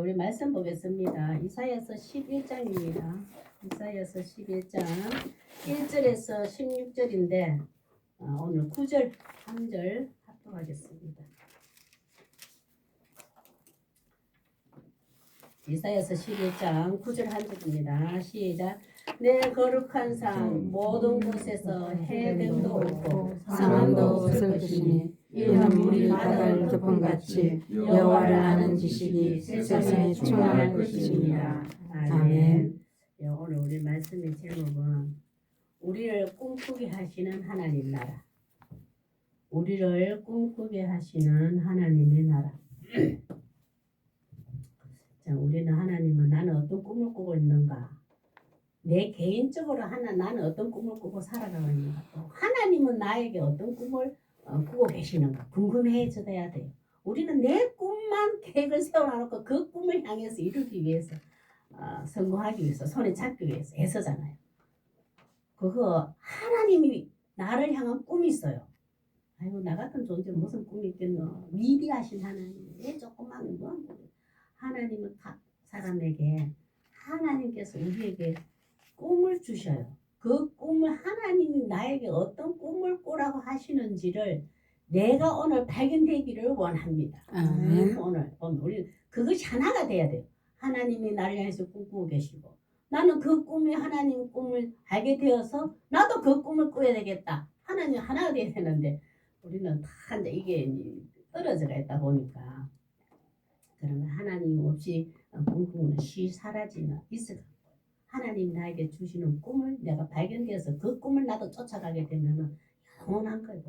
우리 말씀 보겠습니다. 이사야서 11장입니다. 이사야서 11장 1절에서 16절인데 오늘 9절 한 절 합독하겠습니다. 이사야서 11장 9절 한 절입니다. 시작. 내 거룩한 상 모든 곳에서 해됨도 없고 상함도 없을 것이니 이는 물이 바다를 덮음같이 여호와를 아는 지식이 세상에 충만할 것이니라. 아멘. 오늘 우리 말씀의 제목은 우리를 꿈꾸게 하시는 하나님 나라. 우리를 꿈꾸게 하시는 하나님의 나라. 자, 우리는 하나님은 나는 어떤 꿈을 꾸고 있는가? 내 개인적으로 나는 어떤 꿈을 꾸고 살아가고 있는가? 또 하나님은 나에게 어떤 꿈을 꾸고 계시는가? 궁금해져야 돼요. 우리는 내 꿈만 계획을 세워놓고 그 꿈을 향해서 이루기 위해서 성공하기 위해서 손에 잡기 위해서 애쓰잖아요. 그거 하나님이 나를 향한 꿈이 있어요. 아이고 나 같은 존재 무슨 꿈이 있겠노? 위대하신 하나님 왜 조그만 뭐 하나님은 각 사람에게 하나님께서 우리에게 꿈을 주셔요. 그 꿈을 하나님이 나에게 어떤 꿈을 꾸라고 하시는지를 내가 오늘 발견되기를 원합니다. 오늘 우리 그것이 하나가 돼야 돼요. 하나님이 나를 향해서 꿈꾸고 계시고 나는 그 꿈이 하나님 꿈을 알게 되어서 나도 그 꿈을 꾸어야 되겠다. 하나님 하나가 돼야 되는데 우리는 다 이제 이게 떨어져가 있다 보니까 그러면 하나님 없이 꿈꾸는 시 사라지는 있을 거예요. 하나님 나에게 주시는 꿈을 내가 발견되어서 그 꿈을 나도 쫓아가게 되면 영원한 거예요.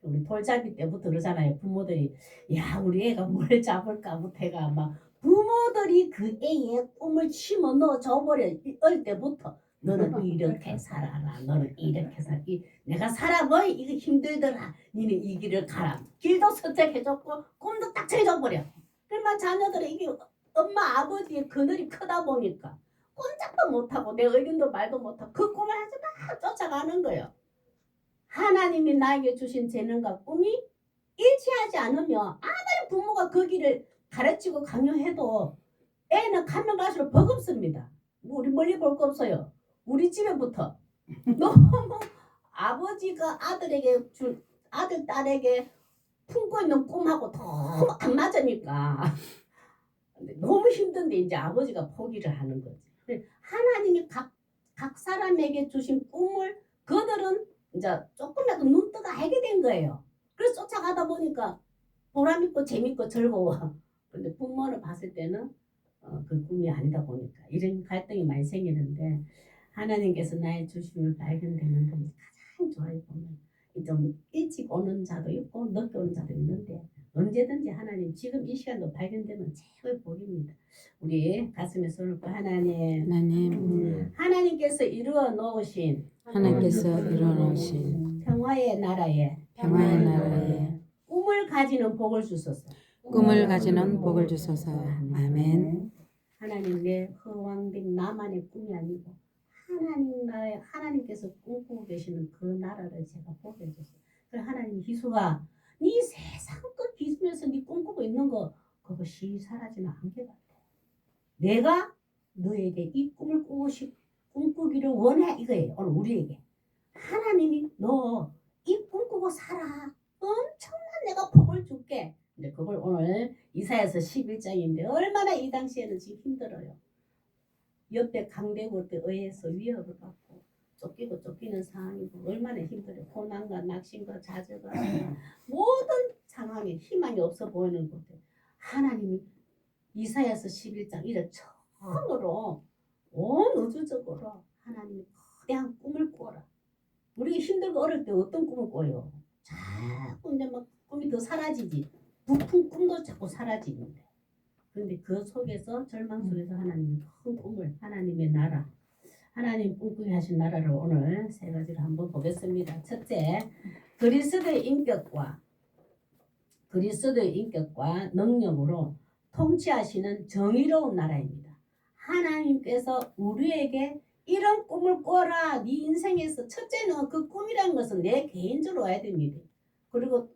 우리 돌잡이 때부터 그러잖아요. 부모들이 야 우리 애가 뭘 잡을까 못해가 막 부모들이 그 애의 꿈을 심어 넣어 줘버려. 어릴 때부터 너는 이렇게 살아라. 너는 이렇게 살아. 내가 살아보이 이거 힘들더라. 니는 이 길을 가라. 길도 선택해줬고 꿈도 딱 정해줘버려. 그러면 자녀들은 이게 엄마 아버지의 그늘이 크다 보니까 꼼짝도 못하고 내 의견도 말도 못하고 그 꿈을 하지 마 쫓아가는 거예요. 하나님이 나에게 주신 재능과 꿈이 일치하지 않으면 아무리 부모가 그 길을 가르치고 강요해도 애는 가면 갈수록 버겁습니다. 우리 멀리 볼 거 없어요. 우리 집에부터 너무 아버지가 아들 딸에게 품고 있는 꿈하고 너무 안 맞으니까 너무 힘든데 이제 아버지가 포기를 하는 거지. 하나님이 각 사람에게 주신 꿈을 그들은 이제 조금이라도 눈뜨고 알게 된 거예요. 그래서 쫓아가다 보니까 보람있고 재밌고 즐거워. 근데 부모를 봤을 때는 그 꿈이 아니다 보니까 이런 갈등이 많이 생기는데 하나님께서 나의 주심을 발견되는 것이 가장 좋아요. 보면 좀 일찍 오는 자도 있고 늦게 오는 자도 있는데 언제든지 하나님 지금 이 시간도 발견되면 최고의 복입니다. 우리 가슴에 손을 얹고 하나님께서 이루어 놓으신 평화의 나라에 꿈을 가지는 복을 주소서. 아멘. 하나님 내 허황된 나만의 꿈이 아니고 하나님께서 꿈꾸고 계시는 그 나라를 제가 보게 해줬어요. 그래서 하나님 희수가 네 세상 끝 기으면서 네 꿈꾸고 있는 거 그것이 사라지는 한계 같아. 내가 너에게 이 꿈을 꿈꾸기를 원해 이거예요. 오늘 우리에게 하나님이 너 이 꿈꾸고 살아. 엄청난 내가 복을 줄게. 근데 그걸 오늘 이사야서 11장인데 얼마나 이 당시에는 지금 힘들어요. 옆에 강대국에 의해서 위협을 받고 쫓기고 쫓기는 상황이고 얼마나 힘들어요. 고난과 낙심과 좌절과 모든 상황에 희망이 없어 보이는 곳에 하나님이 이사야서 11장 이래 처음으로 온 우주적으로 하나님이 거대한 꿈을 꾸어라. 우리가 힘들고 어릴 때 어떤 꿈을 꿔요? 자꾸 이제 막 꿈이 더 사라지지. 부푼 꿈도 자꾸 사라지는데. 그런데 그 속에서 절망 속에서 하나님이 큰 꿈을 하나님의 나라 하나님 꿈꾸게 하신 나라를 오늘 세 가지로 한번 보겠습니다. 첫째, 그리스도의 인격과 능력으로 통치하시는 정의로운 나라입니다. 하나님께서 우리에게 이런 꿈을 꿔라. 네 인생에서 첫째는 그 꿈이라는 것은 내 개인적으로 와야 됩니다. 그리고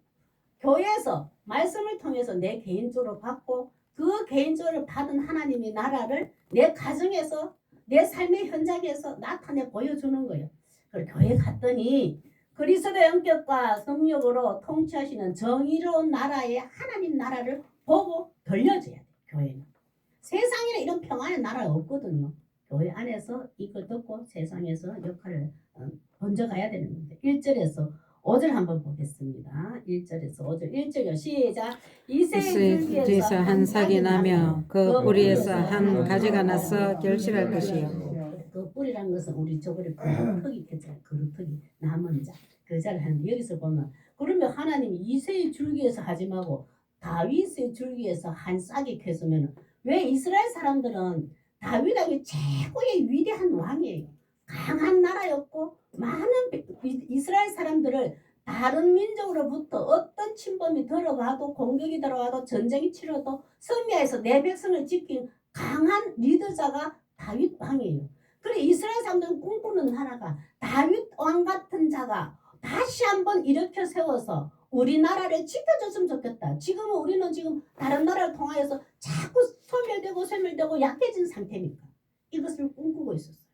교회에서 말씀을 통해서 내 개인적으로 받고 그 개인적으로 받은 하나님의 나라를 내 가정에서 내 삶의 현장에서 나타내 보여주는 거예요. 그리고 교회 갔더니 그리스도의 영격과 성령으로 통치하시는 정의로운 나라의 하나님 나라를 보고 들려줘야 돼요. 교회는. 세상에는 이런 평안의 나라가 없거든요. 교회 안에서 이걸 듣고 세상에서 역할을 번져가야 되는 건데 1절에서 5절 한번 보겠습니다. 1절에서 5절 1절요. 시작. 이새의 이새에서 한 삭이 나며 그 뿌리에서 한 가지가 나서 결실할 것이요. 그 뿌리란 것은 우리 저번에 그루터기 했잖아요. 그루터기 남은 자. 그 자를 하는데 여기서 보면 그러면 하나님이 이새의 줄기에서 하지 말고 다윗의 줄기에서 한 싹이 켰으면 왜 이스라엘 사람들은 다윗이 최고의 위대한 왕이에요. 강한 나라였고 많은 이스라엘 사람들을 다른 민족으로부터 어떤 침범이 들어와도 공격이 들어와도 전쟁이 치러도 성리에서 내 백성을 지킨 강한 리더자가 다윗 왕이에요. 그래 이스라엘 사람들은 꿈꾸는 나라가 다윗 왕 같은 자가 다시 한번 일으켜 세워서 우리나라를 지켜줬으면 좋겠다. 지금은 우리는 지금 다른 나라를 통하여서 자꾸 소멸되고 약해진 상태니까 이것을 꿈꾸고 있었어요.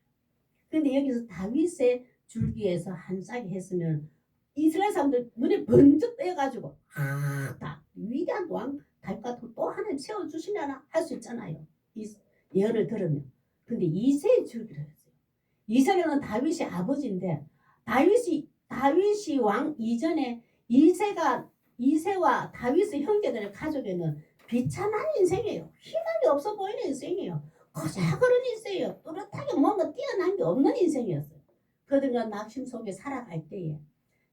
그런데 여기서 다윗의 줄기에서 한 싹이 했으면 이스라엘 사람들 눈에 번쩍 떼가지고 다 위대한 왕 다윗 같은 또 하나님 세워주시려나 할 수 있잖아요. 이 예언을 들으면. 근데 이새의 줄기를 했어요. 이새는 다윗이 아버지인데 다윗이 왕 이전에 이새와 다윗의 형제들의 가족에는 비참한 인생이에요. 희망이 없어 보이는 인생이에요. 거저그런 인생이에요. 또렷하게 뭔가 뛰어난 게 없는 인생이었어요. 그들과 낙심 속에 살아갈 때에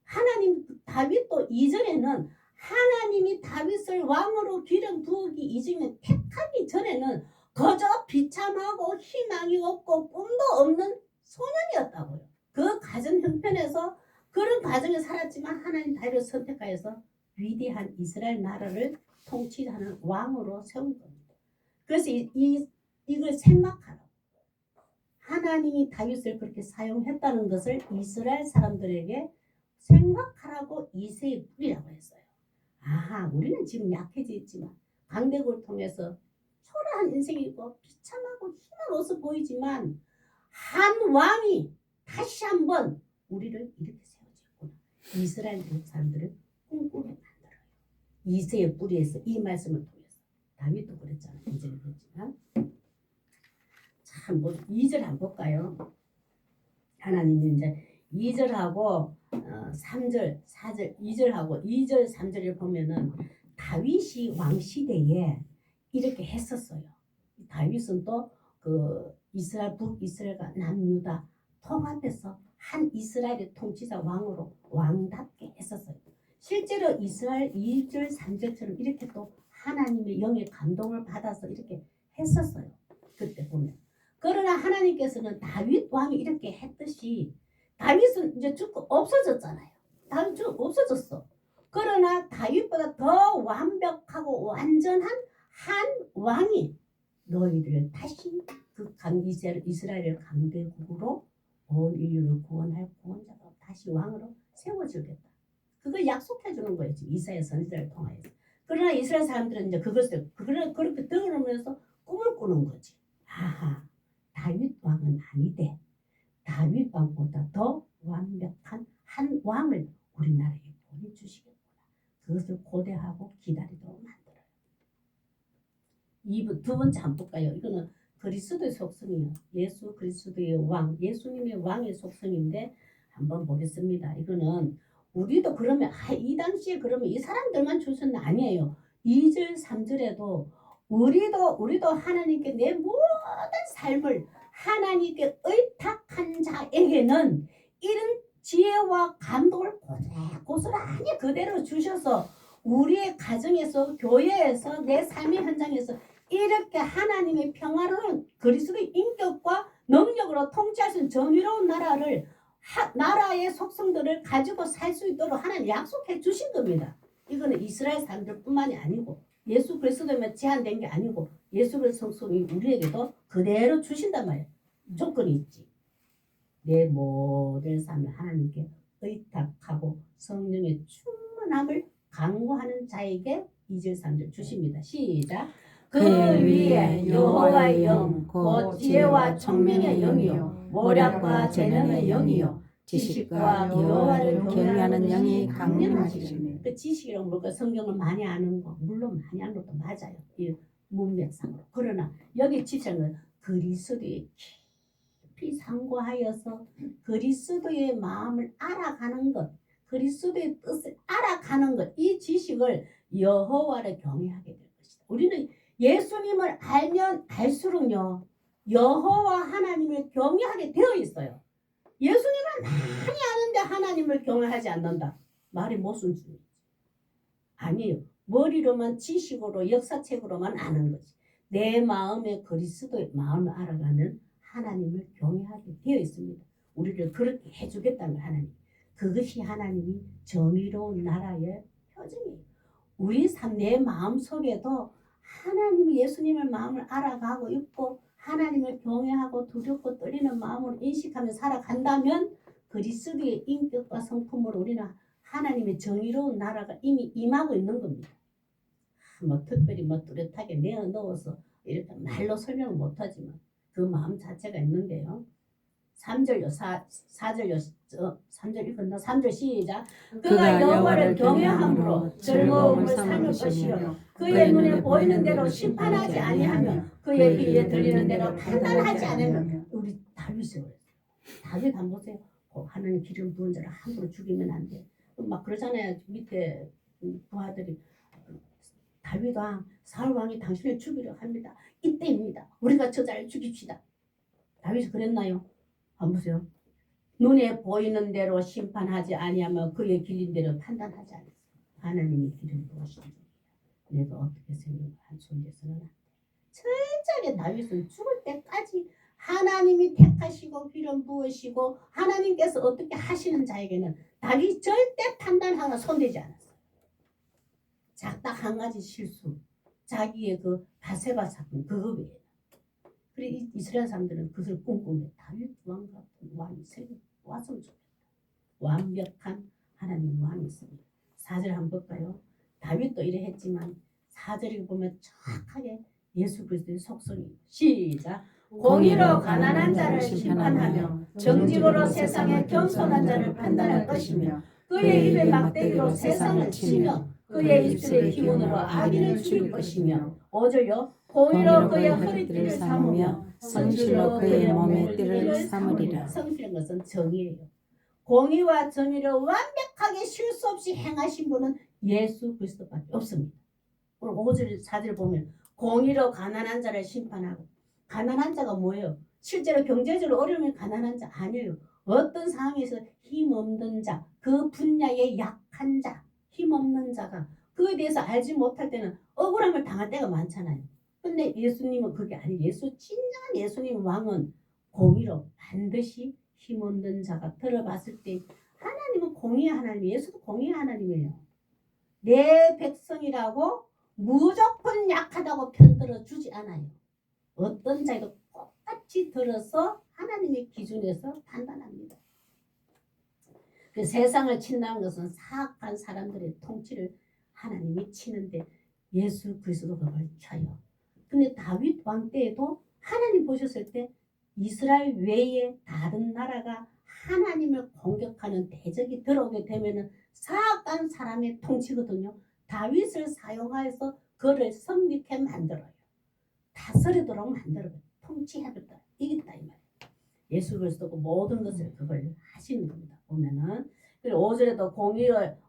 하나님 다윗도 이전에는 하나님이 다윗을 왕으로 기름 부으기 이전에 택하기 전에는 거저 비참하고 희망이 없고 꿈도 없는 소년이었다고요. 그 가정 형편에서 그런 가정에 살았지만 하나님 다윗을 선택하여서 위대한 이스라엘 나라를 통치하는 왕으로 세운 겁니다. 그래서 이걸 생각하라고. 하나님이 다윗을 그렇게 사용했다는 것을 이스라엘 사람들에게 생각하라고 이새의 뿌리라고 했어요. 아하, 우리는 지금 약해져 있지만 강대국을 통해서 초라한 인생이고 비참하고 희망 없어 보이지만 한 왕이 다시 한번 우리를 이렇게 세워주구나. 이스라엘 사람들을 꿈꾸게 만들어요. 이새의 뿌리에서 이 말씀을 통해서 다윗도 그랬잖아요. 이제는 그렇지만 참 2절 한번 볼까요? 하나님이 이제 2절하고 3절, 4절, 2절하고 2절, 3절을 보면은 다윗이 왕 시대에 이렇게 했었어요. 다윗은 또 그 이스라엘 북이스라엘과 남유다 통합해서 한 이스라엘의 통치자 왕으로 왕답게 했었어요. 실제로 이스라엘 2절, 3절처럼 이렇게 또 하나님의 영의 감동을 받아서 이렇게 했었어요. 그때 보면. 그러나 하나님께서는 다윗 왕이 이렇게 했듯이 다윗은 이제 죽고 없어졌잖아요. 다윗 죽고 없어졌어. 그러나 다윗보다 더 완벽하고 완전한 한 왕이 너희들을 다시 그 이스라엘 강대국으로 온 인류를 구원할 구원자가 다시 왕으로 세워주겠다. 그걸 약속해 주는 거예요. 지금 이사야 선지자를 통하여서. 그러나 이스라엘 사람들은 이제 그걸 그렇게 들으면서 꿈을 꾸는 거지. 아하, 다윗 왕은 아니대. 다윗 왕보다 더 완벽한 한 왕을 우리나라에 보내주시겠구나. 그것을 고대하고 기다리도록 만들어요. 두 번째 한번 볼까요? 이거는 그리스도의 속성이에요. 예수 그리스도의 왕, 예수님의 왕의 속성인데 한번 보겠습니다. 이거는 우리도 그러면 이 당시에 그러면 이 사람들만 주셨는 아니에요. 2절 3절에도 우리도 하나님께 내 모든 삶을 하나님께 의탁한 자에게는 이런 지혜와 감동을 고스란히 그대로 주셔서 우리의 가정에서 교회에서 내 삶의 현장에서 이렇게 하나님의 평화로운 그리스도의 인격과 능력으로 통치하신 정의로운 나라의 속성들을 가지고 살 수 있도록 하나님 약속해 주신 겁니다. 이거는 이스라엘 사람들뿐만이 아니고 예수 그리스도에만 제한된 게 아니고 예수 그리스도의 속성이 우리에게도 그대로 주신단 말이에요. 조건이 있지. 내 모든 삶을 하나님께 의탁하고 성령의 충만함을 강구하는 자에게 2절 3절 주십니다. 시작. 그 위에 여호와의 영, 곧 지혜와 총명의 영이요, 모략과 재능의 영이요, 지식과 여호와를 경외하는 영이 강림하시니. 그 지식이라고 뭘까? 성경을 많이 아는 거, 물론 많이 아는 것도 맞아요. 이 문맥상으로. 그러나 여기 지식은 그리스도의 깊이 상고하여서 그리스도의 마음을 알아가는 것, 그리스도의 뜻을 알아가는 것, 이 지식을 여호와를 경외하게 될 것이다. 우리는 예수님을 알면 알수록요, 여호와 하나님을 경외하게 되어 있어요. 예수님을 많이 아는데 하나님을 경외하지 않는다. 말이 무슨 소리지? 아니에요. 머리로만 지식으로 역사책으로만 아는 거지. 내 마음에 그리스도의 마음을 알아가면 하나님을 경외하게 되어 있습니다. 우리를 그렇게 해주겠다는 하나님. 그것이 하나님이 정의로운 나라의 표징이에요. 우리 삶, 내 마음 속에도 하나님이 예수님의 마음을 알아가고 있고 하나님을 경외하고 두렵고 떨리는 마음으로 인식하며 살아간다면 그리스도의 인격과 성품으로 우리는 하나님의 정의로운 나라가 이미 임하고 있는 겁니다. 뭐 특별히 뭐 뚜렷하게 내어 넣어서 이렇게 말로 설명을 못하지만 그 마음 자체가 있는데요. 3절요, 4절요, 3절 읽었나? 3절 시작. 그가 여호와를 경외함으로 즐거움을 삼을 것이며 그의 눈에 보이는 대로 심판하지 아니하며 그의 귀에 들리는 대로 판단하지 않으며. 우리 다윗이 그랬어요. 다윗 한번 보세요. 하나님 기름 부은 자를 함부로 죽이면 안 돼. 막 그러잖아요. 밑에 부하들이 다윗 왕, 사울 왕이 당신을 죽이려 합니다. 이때입니다. 우리가 저자를 죽입시다. 다윗이 그랬나요? 안 보세요. 눈에 보이는 대로 심판하지 아니하며 그의 길린 대로 판단하지 않았어요. 하나님이 기름 부으신 내가 어떻게 생각한 손에서는 안 돼. 철저하게 다윗은 죽을 때까지 하나님이 택하시고 기름 부으시고 하나님께서 어떻게 하시는 자에게는 다윗이 절대 판단하거나 손대지 않았어요. 딱 한 가지 실수, 자기의 그 바세바 사건 그거 외에. 그래 이스라엘 사람들은 그것을 꿈꾸며 다윗 왕 같은 왕이 왔으면 좋겠다. 완벽한 하나님 왕이 있습니다. 4절 한번 볼까요? 다윗도 이래 했지만 4절에 보면 정확하게 예수 그리스도의 속성이 시작. 공의로 가난한 자를 심판하며 정직으로 세상에 겸손한 자를 판단할 것이며 그의 입에 막대기로 세상을 치며 그의 입술의 기운으로 악인을 죽일 것이며 5절요. 공의로 그의 허리띠를 삼으며 성실로 그의 몸의 띠를 삼으리라. 성실한 것은 정의예요. 공의와 정의를 완벽하게 실수 없이 행하신 분은 예수 그리스도밖에 없습니다. 오늘 5절 4절 보면 공의로 가난한 자를 심판하고, 가난한 자가 뭐예요? 실제로 경제적으로 어려우면 가난한 자 아니에요. 어떤 상황에서 힘없는 자, 그 분야에 약한 자, 힘없는 자가 그에 대해서 알지 못할 때는 억울함을 당할 때가 많잖아요. 근데 예수님은 그게 아니에요. 진정한 예수님 왕은 공의로 반드시 힘없는 자가 들어봤을 때 하나님은 공의의 하나님, 예수도 공의의 하나님이에요. 내 백성이라고 무조건 약하다고 편들어 주지 않아요. 어떤 자에도 똑같이 들어서 하나님의 기준에서 판단합니다. 그 세상을 친다는 것은 사악한 사람들의 통치를 하나님이 치는데 예수 그리스도 그걸 쳐요. 근데 다윗 왕 때에도 하나님 보셨을 때 이스라엘 외에 다른 나라가 하나님을 공격하는 대적이 들어오게 되면은 사악한 사람의 통치거든요. 다윗을 사용하여서 그를 성립해 만들어요. 다스리도록 만들어요. 통치해줬다. 이겼다 이 말이에요. 예수 그리스도가 모든 것을 그걸 하시는 겁니다. 보면은 그리고 5절에도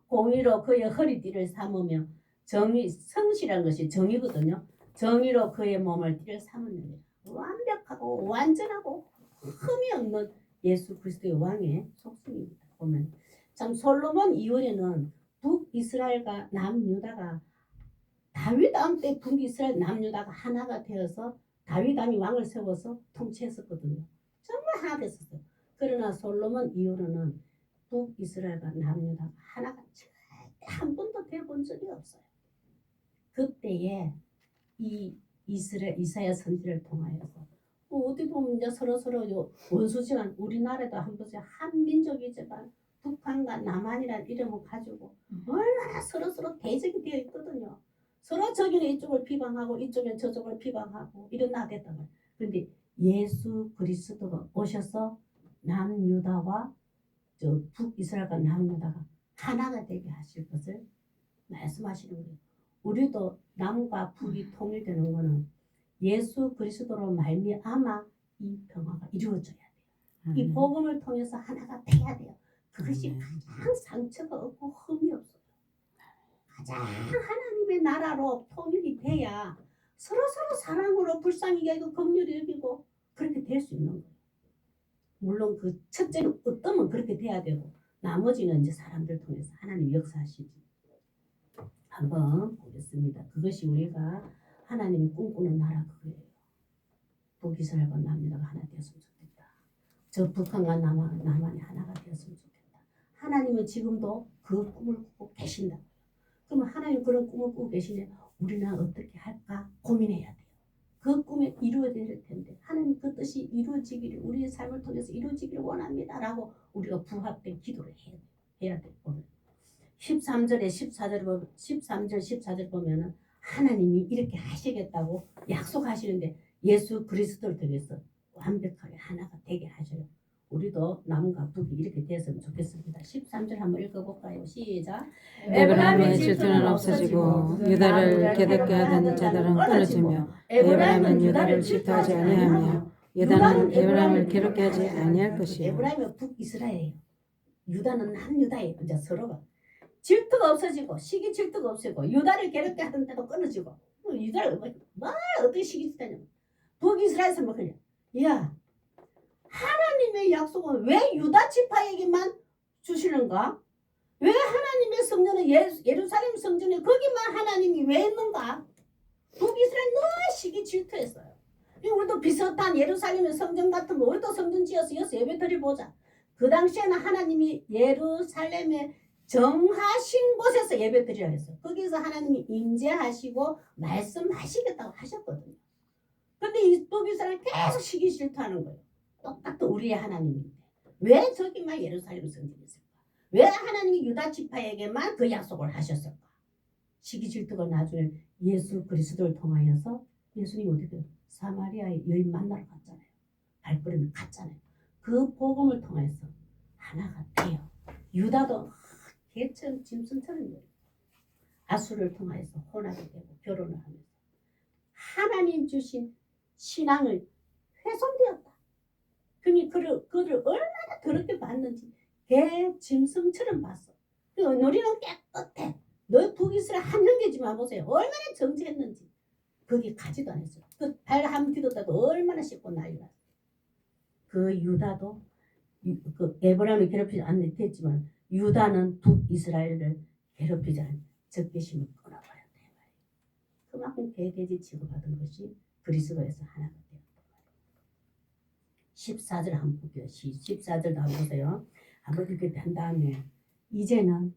공의로 그의 허리띠를 삼으며 정의, 성실한 것이 정의거든요. 정의로 그의 몸을 띠를 삼으느니라. 완벽하고 완전하고 흠이 없는 예수 그리스도의 왕의 속성입니다. 보면 참 솔로몬 이후에는 북이스라엘과 남유다가 다윗 왕 때 북이스라엘 남유다가 하나가 되어서 다윗 왕이 왕을 세워서 통치했었거든요. 정말 하나 됐었어요. 그러나 솔로몬 이후로는 북이스라엘과 남유다가 하나가 절대 한 번도 되어본 적이 없어요. 그때에 이 이사야 선지를 통하여서 어디 보면 이제 서로 원수지만 우리나라도 한 번씩 한민족이지만 북한과 남한이라는 이름을 가지고 얼마나 서로 대적이 되어 있거든요. 서로 저기는 이쪽을 비방하고 이쪽은 저쪽을 비방하고 이런 나겠단 말이에요. 그런데 예수 그리스도가 오셔서 남유다와 저 북이스라엘과 남유다가 하나가 되게 하실 것을 말씀하시는 거예요. 우리도 남과 북이 통일되는 것은 예수 그리스도로 말미암아 이 평화가 이루어져야 돼요. 이 복음을 통해서 하나가 돼야 돼요. 그것이 가장 상처가 없고 흠이 없어요. 가장 하나님의 나라로 통일이 돼야 서로 사랑으로 불쌍히 여기고 긍휼히 여기고 그렇게 될 수 있는 거예요. 물론 그 첫째는 어떠면 그렇게 돼야 되고 나머지는 이제 사람들 통해서 하나님 역사하시지. 한번 보겠습니다. 그것이 우리가 하나님이 꿈꾸는 나라 그거예요. 북이스라엘과 남유다가 하나 되었으면 좋겠다. 저 북한과 남한이 하나가 되었으면 좋겠다. 하나님은 지금도 그 꿈을 꾸고 계신다. 그러면 하나님 그런 꿈을 꾸고 계시네. 우리는 어떻게 할까 고민해야 돼요. 그 꿈이 이루어질 텐데 하나님 그 뜻이 이루어지기를 우리의 삶을 통해서 이루어지기를 원합니다라고 우리가 부합된 기도를 해야 돼요. 13절에 13절 14절 보면은 하나님이 이렇게 하시겠다고 약속하시는데 예수 그리스도를 통해서 완벽하게 하나가 되게 하셔요. 우리도 남과 북이 이렇게 됐으면 좋겠습니다. 13절 한번 읽어볼까요? 시작. 에브라임의 질투는 없어지고 유다를 괴롭게 하던 자들은 끊어지며 에브라임은 유다를 질투하지 아니하며 유다는 에브라임을 괴롭게 하지 아니할 것이요. 에브라임은 북이스라엘이에요. 유다는 남유다예요. 이제 서로가 질투가 없어지고 시기 질투가 없어지고 유다를 괴롭게 하던 데도 끊어지고 유다를 뭐 어떻게 시기 질투냐. 북이스라엘에서 뭐 그냥 야 하나님의 약속은 왜 유다 지파에게만 주시는가? 왜 하나님의 성전은 예루살렘 성전에 거기만 하나님이 왜 있는가? 북이스라엘 너무 시기 질투했어요. 우리도 비슷한 예루살렘의 성전 같은 거 우리도 성전 지어서 여기서 예배드려 보자. 그 당시에는 하나님이 예루살렘에 정하신 곳에서 예배드리라 했어요. 거기서 하나님이 임재하시고 말씀하시겠다고 하셨거든요. 근데 이 북이스라엘 계속 시기 질투하는 거예요. 똑같은 우리의 하나님인데 왜 저기만 예루살렘 성전이 있을까? 왜 하나님이 유다 지파에게만 그 약속을 하셨을까? 시기 질투가 나중에 예수 그리스도를 통하여서 예수님이 어떻게 사마리아의 여인 만나러 갔잖아요. 발걸음이 갔잖아요. 그 복음을 통해서 하나가 돼요. 유다도 개처럼 짐승처럼 돼요. 아수를 통해서 혼하게 되고 결혼을 하면서 하나님 주신 신앙을 훼손되었다. 그니 그를 얼마나 더럽게 봤는지 개 짐승처럼 봤어. 우리는 깨끗해. 너 북이스라엘 한 형제지만 보세요. 얼마나 정직했는지. 거기 가지도 않았어요. 그 발 한 디뎠다도 얼마나 씻고 난리 났어. 그 유다도 그 에브라임을 괴롭히지 않겠지만 유다는 북이스라엘을 괴롭히지 않은 적개심을 끊어버렸다. 그만큼 개돼지 취급받은 것이 그리스도에서 하나가 되었다. 14절 한번 볼게요. 14절 한번 보세요. 한번 이렇게 된 다음에 이제는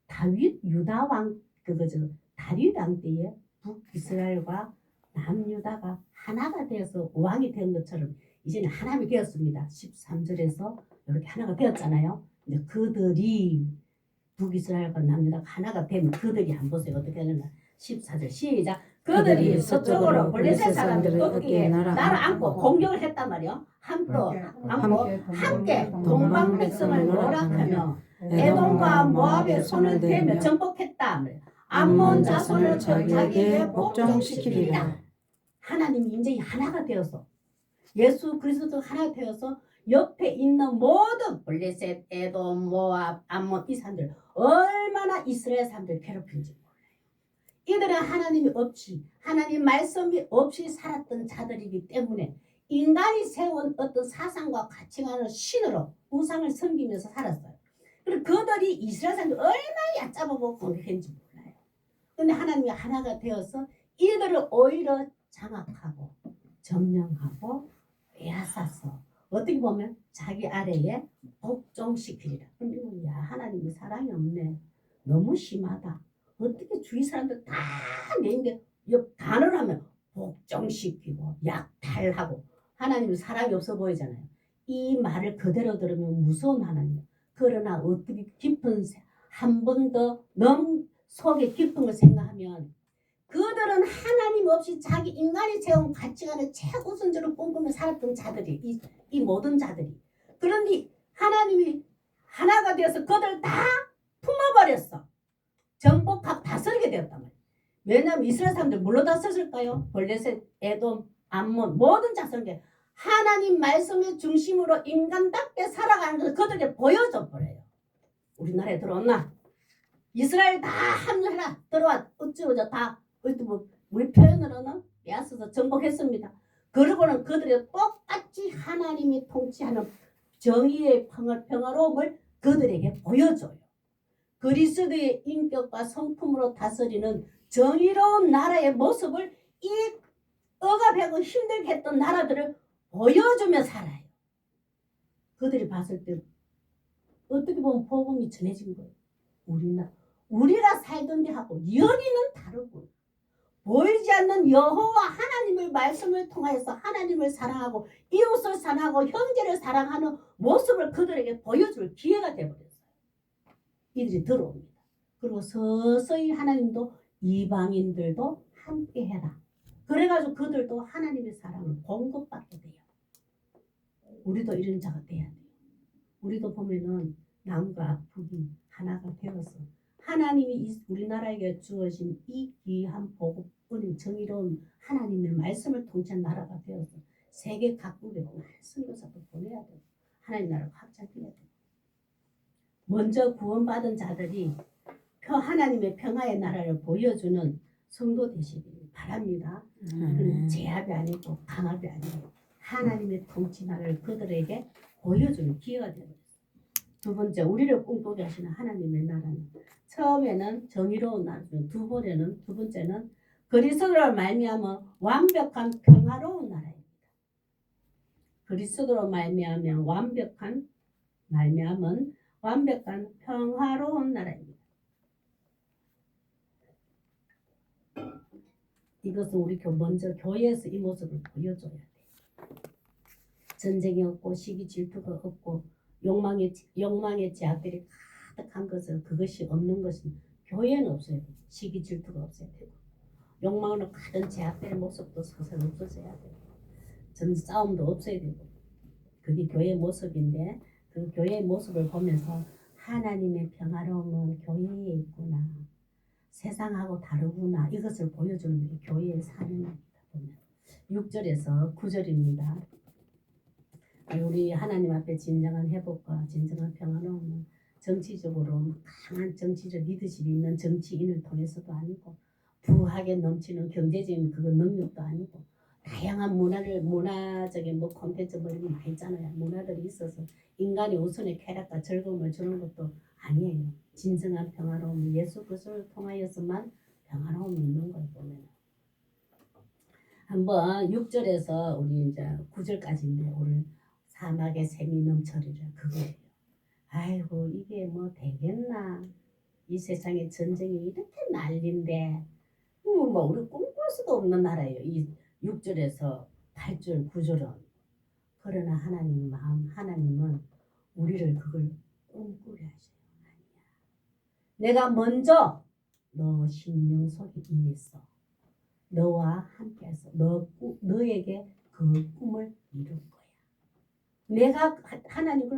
다윗 유다 왕 그거죠. 다윗 왕 때에 북이스라엘과 남유다가 하나가 되어서 왕이 된 것처럼 이제는 하나가 되었습니다. 13절에서 이렇게 하나가 되었잖아요. 이제 그들이 북이스라엘과 남유다가 하나가 되면 그들이 한 보세요. 어떻게 되는가. 14절 시작. 그들이 서쪽으로 블레셋 사람들을 어깨에 나를 안고 공격을 했단 말이요. 함께 동방 백성을 노락하며 에돔과 모압의 손을 대며 정복했다. 암몬 자손을 자기에게 복종시키리라. 하나님이 이제 하나가 되어서 예수 그리스도 하나 되어서 옆에 있는 모든 블레셋, 에돔, 모압, 암몬 이 사람들 얼마나 이스라엘 사람들 괴롭힌지 몰라요. 이들은 하나님이 없이 하나님 말씀이 없이 살았던 자들이기 때문에 인간이 세운 어떤 사상과 가치관을 신으로 우상을 섬기면서 살았어요. 그리고 그들이 이스라엘 사람들 얼마나 얕잡아보고 공격했는지 몰라요. 그런데 하나님이 하나가 되어서 이들을 오히려 장악하고 점령하고 빼앗아서 어떻게 보면 자기 아래에 복종시키리라. 근데 야 하나님이 사랑이 없네. 너무 심하다. 어떻게 주위 사람들 다 내인데 단어를 하면 복종시키고 약탈하고 하나님은 사랑이 없어 보이잖아요. 이 말을 그대로 들으면 무서운 하나님. 그러나 어떻게 깊은 한 번 더 너무 속에 깊은 걸 생각하면 그들은 하나님 없이 자기 인간이 세운 가치관을 최우선적으로 꿈꾸며 살았던 자들이 이 모든 자들이. 그런데 하나님이 하나가 되어서 그들 다 품어버렸어. 정복하고 다스리게 되었단 말이야. 왜냐하면 이스라엘 사람들 뭘로 다스렸을까요? 블레셋, 에돔, 암몬 모든 자손에게 하나님 말씀의 중심으로 인간답게 살아가는 것을 그들에게 보여줘 버려요. 우리나라에 들어왔나? 이스라엘 다 합류해라. 들어와. 어찌로자 다 우리 표현으로는 빼앗아서 정복했습니다. 그러고는 그들이 똑같이 하나님이 통치하는 정의의 평화로움을 그들에게 보여줘요. 그리스도의 인격과 성품으로 다스리는 정의로운 나라의 모습을 이 억압하고 힘들게 했던 나라들을 보여주며 살아요. 그들이 봤을 때 어떻게 보면 복음이 전해진 거예요. 우리가 살던 데하고 연이는 다르고 보이지 않는 여호와 하나님의 말씀을 통하여서 하나님을 사랑하고 이웃을 사랑하고 형제를 사랑하는 모습을 그들에게 보여줄 기회가 되어버렸어요. 이들이 들어옵니다. 그리고 서서히 하나님도 이방인들도 함께 해라. 그래가지고 그들도 하나님의 사랑을 공급받게 돼요. 우리도 이런 자가 돼야 돼요. 우리도 보면은 남과 북이 하나가 되어서 하나님이 우리나라에게 주어진 이 귀한 복음, 정의로운 하나님의 말씀을 통치한 나라가 되어서 세계 각국에 선교사도 보내야 되고 하나님 나라가 확장해야 되고 먼저 구원받은 자들이 하나님의 평화의 나라를 보여주는 성도 되시길 바랍니다. 제압이 아니고 강압이 아니고 하나님의 통치 나라를 그들에게 보여주는 기회가 되어요. 두 번째, 우리를 꿈꾸게 하시는 하나님의 나라는 처음에는 정의로운 나라죠. 두 번째는 그리스도로 말미암아 완벽한 평화로운 나라입니다. 그리스도로 말미암아 완벽한 평화로운 나라입니다. 이것은 우리 먼저 교회에서 이 모습을 보여줘야 돼요. 전쟁이 없고 시기 질투가 없고 욕망의 제약들이 가득한 것은 그것이 없는 것은 교회는 없어야 돼요. 시기 질투가 없어야 되고 욕망으로 가득 제약들의 모습도 서서히 없어져야 되고 전 싸움도 없어야 되고 그게 교회의 모습인데 그 교회의 모습을 보면서 하나님의 평화로움은 교회에 있구나. 세상하고 다르구나. 이것을 보여주는 게 교회의 사명입니다. 6절에서 9절입니다. 우리 하나님 앞에 진정한 회복과 진정한 평화로움은 정치적으로 강한 정치적 리더십이 있는 정치인을 통해서도 아니고 부하게 넘치는 경제적인 그거 능력도 아니고 다양한 문화적인 콘텐츠 이런 많이 있잖아요. 문화들이 있어서 인간이 우선의 쾌락과 즐거움을 주는 것도 아니에요. 진정한 평화로움은 예수 그리스도를 통하여서만 평화로움이 있는 걸 보면 한번 6절에서 우리 이제 9절까지인데 오늘 사막에 샘이 넘쳐리라 그거예요. 아이고 이게 뭐 되겠나? 이 세상에 전쟁이 이렇게 난리인데 뭐 우리 꿈꿀 수도 없는 나라예요. 이 6절에서 8절 9절은 그러나 하나님은 우리를 그걸 꿈꾸게 하셔요. 아니야. 내가 먼저 너 심령 속에 임했어. 너와 함께해서 너에게 그 꿈을 이룰 거야. 내가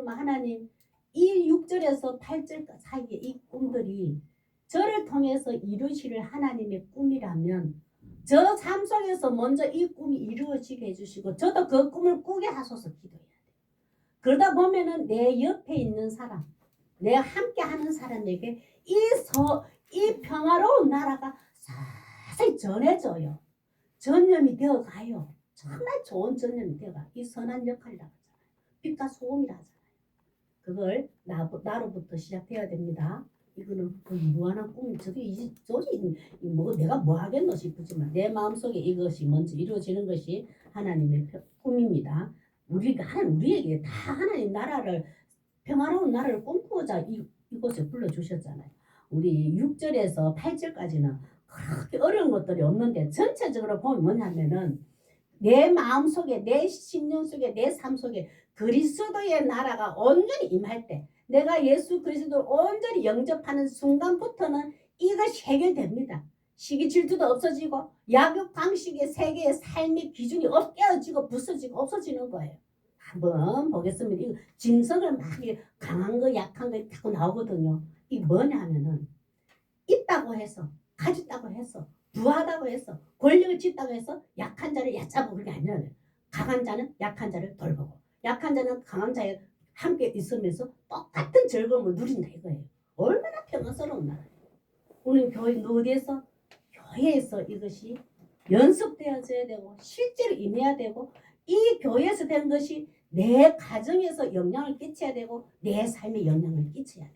하나님 이 6절에서 8절 사이에 이 꿈들이 저를 통해서 이루시를 하나님의 꿈이라면 저 삶 속에서 먼저 이 꿈이 이루어지게 해주시고 저도 그 꿈을 꾸게 하소서 기도해야 돼요. 그러다 보면은 내 옆에 있는 사람, 내 함께 하는 사람에게 이 평화로운 나라가 사실 전해져요. 전염이 되어가요. 정말 좋은 전염이 되어가. 이 선한 역할이라고 하잖아요. 빛과 소금이라 하잖아요. 그걸 나로부터 시작해야 됩니다. 이거는 무한한 꿈이 내가 뭐 하겠노 싶지만 내 마음속에 이것이 먼저 이루어지는 것이 하나님의 꿈입니다. 우리에게 다 하나님 나라를 평화로운 나라를 꿈꾸고자 이곳에 불러주셨잖아요. 우리 6절에서 8절까지는 그렇게 어려운 것들이 없는데 전체적으로 보면 뭐냐면은 내 마음속에 내 심령 속에 내 삶 속에 그리스도의 나라가 온전히 임할 때 내가 예수 그리스도를 온전히 영접하는 순간부터는 이것이 해결됩니다. 시기 질투도 없어지고 약육 방식의 세계의 삶의 기준이 깨어지고 부서지고 없어지는 거예요. 한번 보겠습니다. 이거 짐승을 막 강한 거 약한 거 자꾸 나오거든요. 이게 뭐냐 하면은 있다고 해서 가졌다고 해서 부하다고 해서 권력을 짓다고 해서 약한 자를 얕잡고 그게 아니라 강한 자는 약한 자를 돌보고 약한 자는 강한 자에 함께 있으면서 똑같은 즐거움을 누린다 이거예요. 얼마나 평화스러운 나라예요. 우리 교회 어디에서 교회에서 이것이 연습되어져야 되고 실제로 임해야 되고 이 교회에서 된 것이 내 가정에서 영향을 끼쳐야 되고 내 삶에 영향을 끼쳐야 돼요.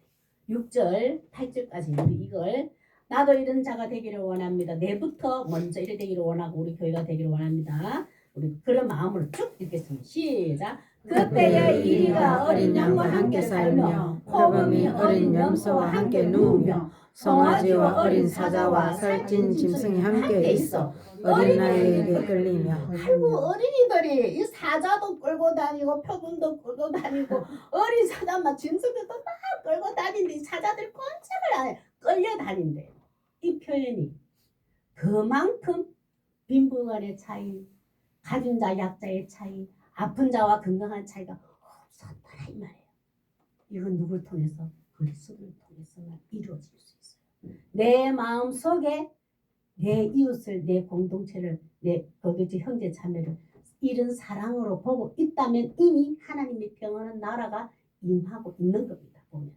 6절 8절까지 우리 이걸 나도 이런 자가 되기를 원합니다. 내부터 먼저 이래 되기를 원하고 우리 교회가 되기를 원합니다. 우리 그런 마음으로 쭉 읽겠습니다. 시작. 그때에 이리가 어린 양과 함께 살며 호범이 어린 염소와 함께 누우며 송아지와 어린 사자와 살찐 짐승이 함께 있어 어린 아이에게 끌리며 아이고 어린이들이 이 사자도 끌고 다니고 표범도 끌고 다니고 어린 사자만 짐승들도 막 끌고 다니는데 사자들 꼼짝을 안 해. 끌려다닌대. 이 표현이 그만큼 빈부간의 차이, 가진 자 약자의 차이, 아픈 자와 건강한 차이가 없었더라 이 말이에요. 이건 누굴 통해서? 그리스도를 통해서만 이루어질 수 있어요. 내 마음 속에 내 이웃을, 내 공동체를, 내 거기지 형제 자매를 이런 사랑으로 보고 있다면 이미 하나님의 평안한 나라가 임하고 있는 겁니다. 보면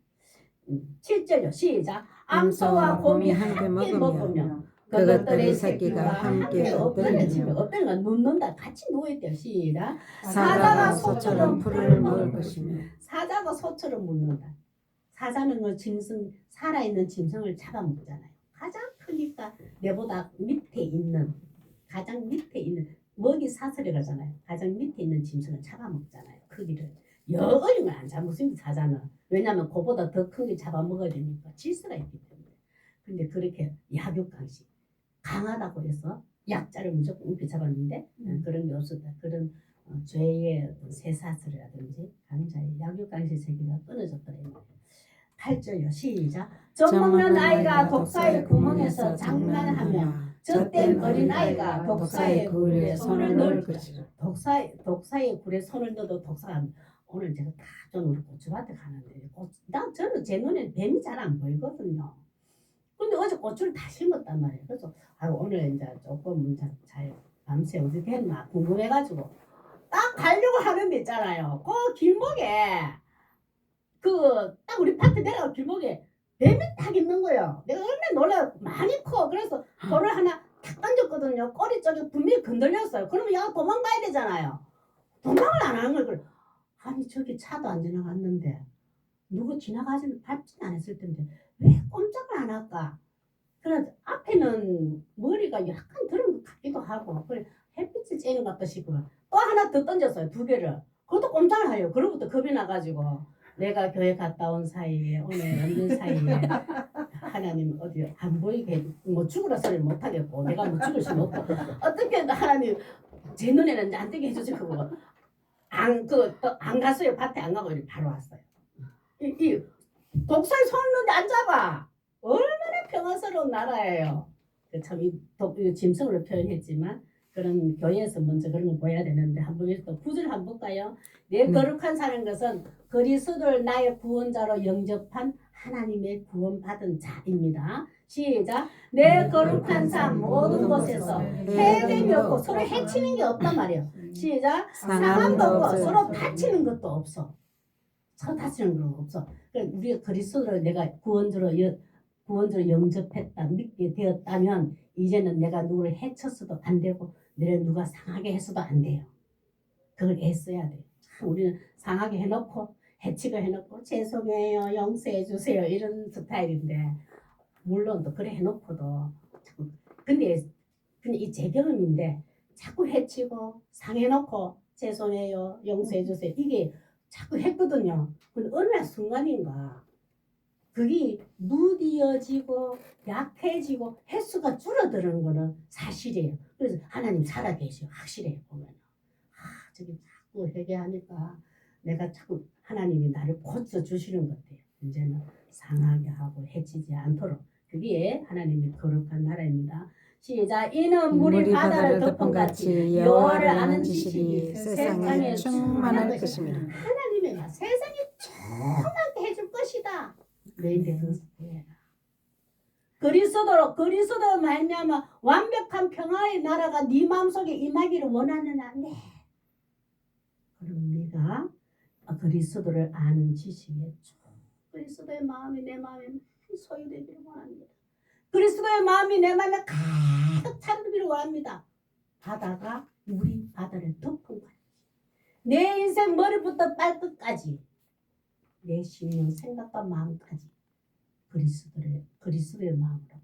7절요. 시작. 암소와 곰이 함께 먹으며 그것들의 새끼가 함께 엎드려지며 엎드려가 눕는다. 같이 누워있대요. 시작. 사자가 소처럼 풀을 먹을 것이며 사자가 소처럼 묻는다. 사자는 그 짐승 살아있는 짐승을 잡아먹잖아요. 가장 크니까 내보다 밑에 있는 가장 밑에 있는 먹이 사슬이라고 하잖아요. 가장 밑에 있는 짐승을 잡아먹잖아요. 크기를. 어린 걸 안 잡아먹습니다. 사자는. 왜냐하면 그보다 더 큰 게 잡아먹어야 되니까 질서가 있기 때문에. 근데 그렇게 약육강식 강하다고 해서 약자를 무조건 우습게 잡았는데 그런 게 없었다. 그런 죄의 쇠사슬이라든지 강자의 약육강식 세계가 끊어졌더래요. 8절요. 시작. 젖먹는 아이가 독사의 구멍에서 장난하며 젖된 어린아이가 독사의 굴에 손을 넣을 것이라. 독사의 굴에 손을 넣어도 독사가 오늘 제가 다 좀 우리 고추밭에 가는데 저는 제 눈에 뱀이 잘 안 보이거든요. 근데 어제 고추를 다 심었단 말이에요. 그래서 오늘 이제 조금 잘 밤새 어떻게 했나 궁금해가지고 딱 가려고 하는 데 있잖아요. 그 길목에 딱 우리 밭에 내려가 길목에 뱀이 딱 있는 거예요. 내가 얼마나 놀라 많이 커. 그래서 돌을 하나 탁 던졌거든요. 꼬리 쪽에 분명히 건들렸어요. 그러면 얘가 도망가야 되잖아요. 도망을 안 하는 걸. 아니 저기 차도 안 지나갔는데 누구 지나가지는 밟진 않았을 텐데 왜 꼼짝을 안 할까? 그래 앞에는 머리가 약간 들은 것 같기도 하고 그래 햇빛이 쬐는 것 같다 싶고 또 하나 더 던졌어요. 2개를. 그것도 꼼짝을 해요. 그로부터 겁이 나가지고 내가 교회 갔다 온 사이에 오늘 없는 사이에 하나님 어디 안 보이게 뭐 죽으라 소리 못 하겠고 내가 뭐 죽을 수는 없고 어떻게 하나님 제 눈에는 안 뜨게 해주지 그거 안 갔어요. 밭에 안 가고 바로 왔어요. 이 독살 손는데 안 잡아. 얼마나 평화스러운 나라예요. 참이 짐승으로 표현했지만 그런 교회에서 먼저 그런 걸 보여야 되는데 한번 또 구절 한번 볼까요? 내 거룩한 사는 것은 그리스도를 나의 구원자로 영접한 하나님의 구원받은 자입니다. 시작. 내 거룩한 삶 모든 곳에서 해됨이 없고 서로 해치는 게 없단 말이에요. 시작. 상함도 없고 서로 다치는 것도 없어. 서로 다치는 건 없어. 우리가 그리스도를 내가 구원자로 영접했다 믿게 되었다면 이제는 내가 누구를 해쳤어도 안 되고 내가 누가 상하게 했어도 안 돼요. 그걸 애써야 돼요. 우리는 상하게 해놓고 해치고 해놓고 죄송해요 용서해 주세요 이런 스타일인데 물론 또 그래 해놓고도 자꾸 근데 이 제 경험인데 자꾸 해치고 상해놓고 죄송해요 용서해 주세요 이게 자꾸 했거든요. 근데 어느 날 순간인가 그게 무디어지고 약해지고 횟수가 줄어드는 거는 사실이에요. 그래서 하나님 살아계셔 확실해요. 보면 저기 자꾸 회개하니까 내가 자꾸 하나님이 나를 고쳐주시는 것 같아요. 이제는 상하게 하고 해치지 않도록 그게 하나님의 거룩한 나라입니다. 시작. 이는 물이 물이 바다를 바다를 덮은 덮은 같이 같이 여호와를 아는 아는 지식이 지식이 세상에 세상에 충만할 것입니다. 하나님의 말 세상에 충만하게 해줄 것이다. 너희들 그것을 해라. 그리스도로 말미암아 완벽한 평화의 나라가 네 마음속에 임하기를 원하느냐? 네. 그럼 네가 그리스도를 아는 지식에 그리스도의 마음이 내 마음에 소유되기를 원합니다. 그리스도의 마음이 내 마음에 가득 차기를 원합니다. 물이 바다를 덮은 거야. 내 인생 머리부터 발끝까지 내 심령 생각과 마음까지 그리스도의 마음으로